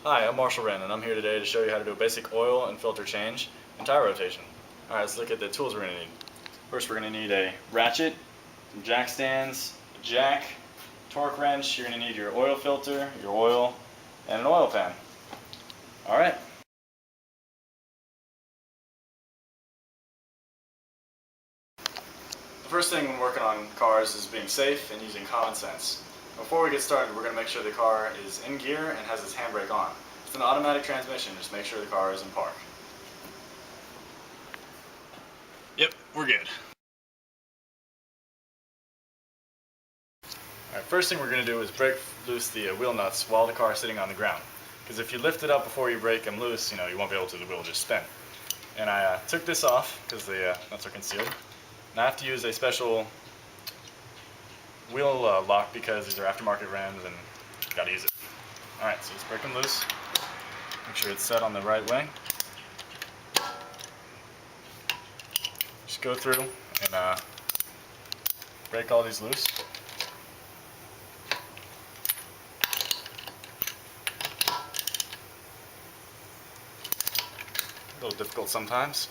Hi, I'm Marshall and I'm here today to show you how to do a basic oil and filter change and tire rotation. Alright, let's look at the tools we're going to need. First we're going to need a ratchet, some jack stands, a jack, torque wrench, you're going to need your oil filter, your oil, and an oil pan. Alright. The first thing when working on cars is being safe and using common sense. Before we get started, we're going to make sure the car is in gear and has its handbrake on. If it's an automatic transmission, just make sure the car is in park. Yep, we're good. Alright, first thing we're going to do is break loose the wheel nuts while the car is sitting on the ground. Because if you lift it up before you break them loose, you won't be able to, the wheel will just spin. And I took this off because the nuts are concealed. And I have to use a special wheel lock because these are aftermarket rims and gotta use it. Alright, so let's break them loose. Make sure it's set on the right way. Just go through and break all these loose. A little difficult sometimes.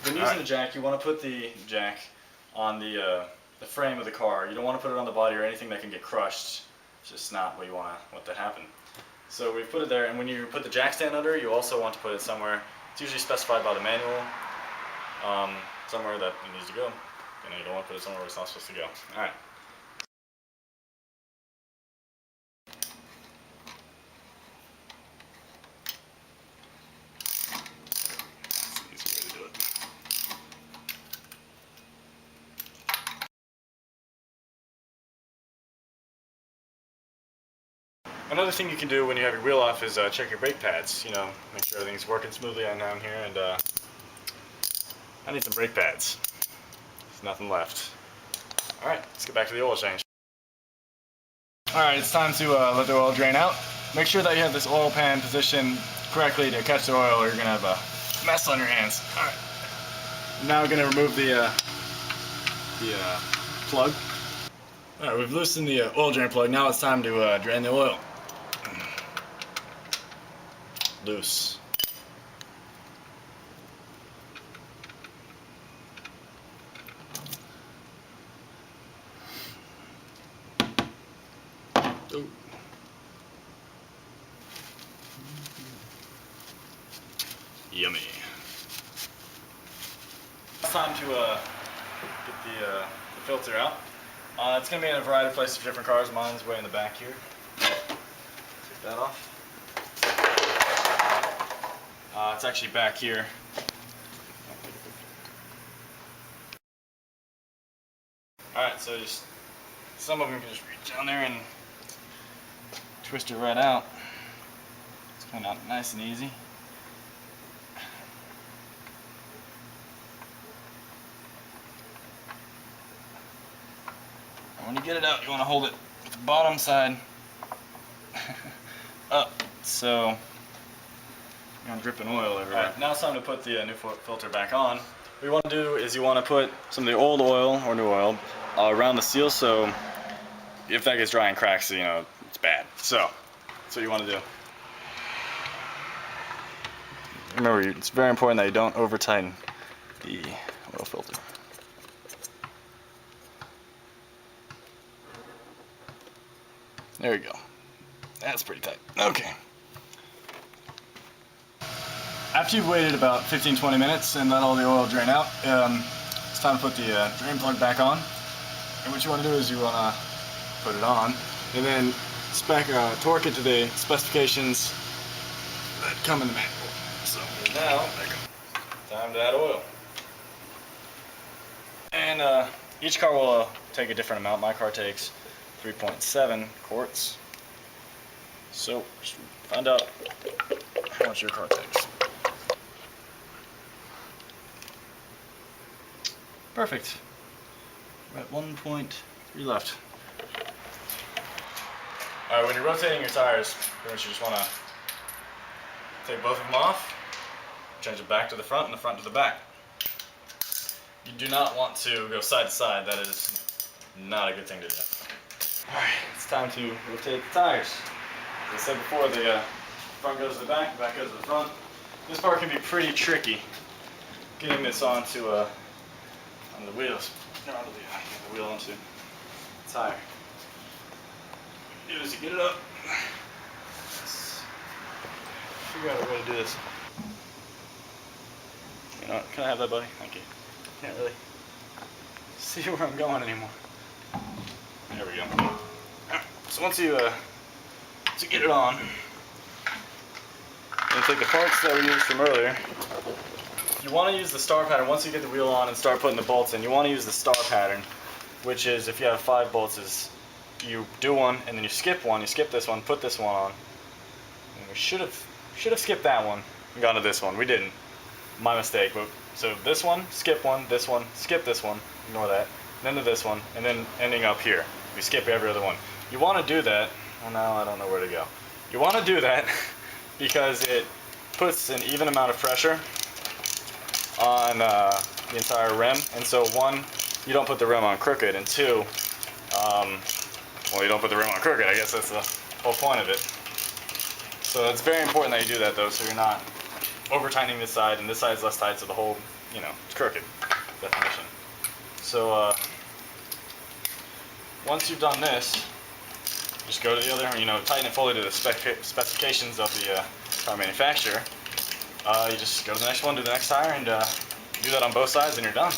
When using the jack, you want to put the jack on the frame of the car. You don't want to put it on the body or anything that can get crushed. It's just not what you want to happen. So we've put it there, and when you put the jack stand under, you also want to put it somewhere. It's usually specified by the manual, somewhere that it needs to go. You don't want to put it somewhere where it's not supposed to go. All right. Another thing you can do when you have your wheel off is check your brake pads. Make sure everything's working smoothly on down here. And I need some brake pads. There's nothing left. All right, let's get back to the oil change. All right, it's time to let the oil drain out. Make sure that you have this oil pan positioned correctly to catch the oil, or you're gonna have a mess on your hands. All right. Now we're gonna remove the plug. All right, we've loosened the oil drain plug. Now it's time to drain the oil. Loose. Ooh. Yummy. It's time to get the filter out. It's going to be in a variety of places for different cars. Mine's way in the back here. Take that off. It's actually back here. Alright, so just some of them can just reach down there and twist it right out. It's coming out nice and easy. And when you get it out, you want to hold it with the bottom side up, so you're not dripping oil everywhere. Alright, now it's time to put the new filter back on. What you want to do is you want to put some of the old oil or new oil around the seal, so if that gets dry and cracks, it's bad. So that's what you want to do. Remember, it's very important that you don't over tighten the oil filter. There we go. That's pretty tight. Okay. After you've waited about 15-20 minutes and let all the oil drain out, it's time to put the drain plug back on. And what you want to do is you want to put it on and then torque it to the specifications that come in the manual. So now, time to add oil. And each car will take a different amount. My car takes 3.7 quarts. So just find out how much your car takes. Perfect. We're at 1.3 left. Alright, when you're rotating your tires, pretty much you just want to take both of them off, change it back to the front and the front to the back. You do not want to go side to side. That is not a good thing to do. Alright, it's time to rotate the tires. As I said before, the front goes to the back goes to the front. This part can be pretty tricky, getting this onto the wheels, or onto the wheel onto the tire. What you do is you get it up. Let's figure out a way to do this. You know what? Can I have that, buddy? Thank you. Can't really see where I'm going anymore. There we go. Right, so once you get it on, you take the parts that we used from earlier. You want to use the star pattern once you get the wheel on and start putting the bolts in. You want to use the star pattern, which is if you have 5 bolts, is you do one and then you skip one. You skip this one, put this one on. And we should have skipped that one and gone to this one. We didn't. My mistake. But so this one, skip one, skip this one, ignore that, then to this one, and then ending up here. We skip every other one. You want to do that. Well, now I don't know where to go. You want to do that because it puts an even amount of pressure on the entire rim, and so 1, you don't put the rim on crooked, and 2, well, you don't put the rim on crooked. I guess that's the whole point of it. So it's very important that you do that, though, so you're not over tightening this side, and this side is less tight, so the whole, you know, it's crooked definition. So once you've done this, just go to the other, you know, tighten it fully to the specifications of the car manufacturer. You just go to the next one, do the next tire, and do that on both sides, and you're done.